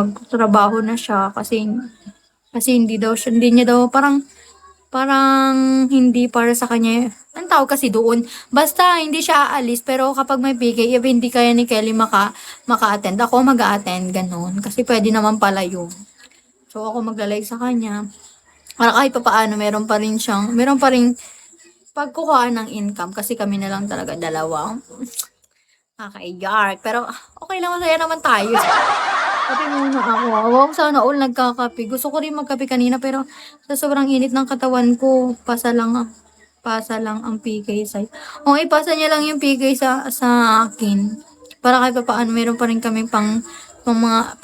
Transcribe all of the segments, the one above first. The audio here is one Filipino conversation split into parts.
magtrabaho na siya kasi hindi niya daw parang hindi para sa kanya. Ang tawag kasi doon, basta hindi siya aalis pero kapag may PK, if hindi kaya ni Kelly maka-attend, ako mag-a-attend, ganun. Kasi pwede naman pala yun. So, ako magla-like sa kanya. Para kahit pa paano, meron pa rin pagkukuha ng income kasi kami na lang talaga dalawa. Nakaka-yark. Pero, okay lang, masaya naman tayo. Kape muna ako. Wow, sana all nagkakape. Gusto ko rin magkape kanina pero sa sobrang init ng katawan ko, pasa lang ang PK sa'yo. Okay, pasa niya lang yung PK sa akin. Para kahit paano, meron pa rin kami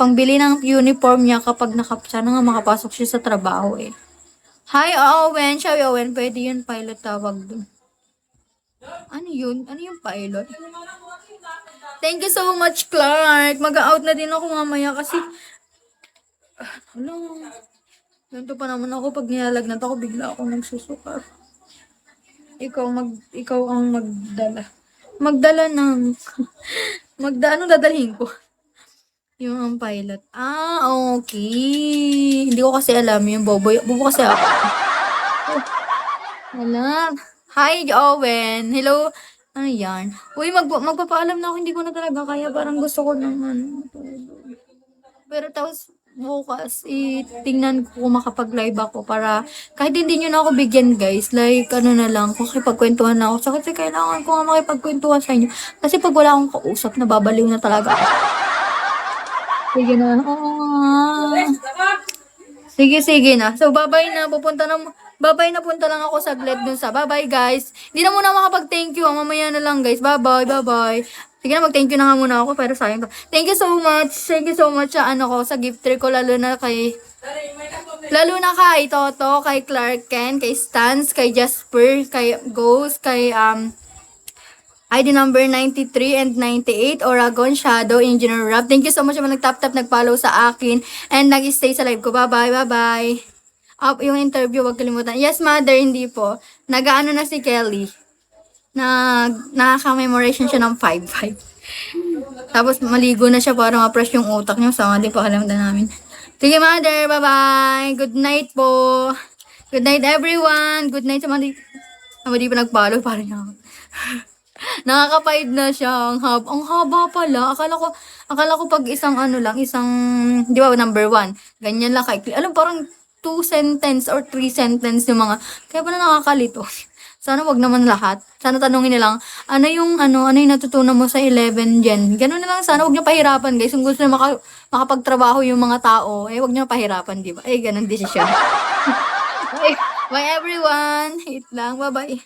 pangbili ng uniform niya kapag sana nga makapasok siya sa trabaho eh. Hi, Owen. Siya, Owen. Pwede yun, pilot tawag dun. Ano yun? Ano yung pilot? Thank you so much, Clark. Mag-out na din ako mamaya kasi ano, ganito pa naman ako pag nilalagnat ako, bigla ako nagsusuka. Ikaw ang magdala. Magdala ng, ano dadalhin ko? Yung ang pilot. Ah, okay. Hindi ko kasi alam yung bobo kasi ako. Wala. Hi, Owen. Hello. Ano yan? Uy, magpapaalam na ako. Hindi ko na talaga kaya. Parang gusto ko naman. Pero tapos bukas, tingnan ko kung makapag-live ako para kahit hindi nyo na ako bigyan guys, like ano na lang, kung makipagkwentuhan na ako. So, kasi kailangan ko nga makipagkwentuhan sa inyo. Kasi pag wala akong kausap, nababaliw na talaga ako. Sige na. Oo nga. Sige na. So, babay na punta lang ako saglit dun sa bye-bye guys. Hindi na muna makapag-thank you. Mamaya na lang guys. Bye-bye. Sige na, mag-thank you na nga muna ako pero sayang to. Thank you so much. Thank you so much sa sa gift tree ko lalo na kay Toto, kay Clark Ken, kay Stans, kay Jasper, kay Ghost, kay ID number 93 and 98, Oragon Shadow, Engineer Rob. Thank you so much naman nag-tap-tap, nag-follow sa akin, and nag-stay sa live ko. Bye-bye. Yung interview, wag kalimutan. Yes, mother, hindi po. Nag-ano na si Kelly. Nakaka-memoration siya ng 5-5. Tapos maligo na siya para ma-fresh yung utak niya. So, hindi pa kalimutan namin. Sige, mother. Bye-bye. Good night po. Good night, everyone. Good night sa mga di pa nag-follow. Parang ako. Nakaka-5 na siya. Ang haba pala. Akala ko pag isang di ba, number 1. Ganyan lang kaikli. Alam, parang 2 sentence or 3 sentence yung mga. Kaya pala nakakalito. Sana wag naman lahat. Sana tanungin nilang, ano yung natutunan mo sa 11 gen? Ganun na lang, sana wag niyo pahirapan, guys. Kung gusto niyo makapagtrabaho yung mga tao, wag niyo pahirapan, di ba? Ganun desisyon. Bye everyone. Hit lang. Bye-bye.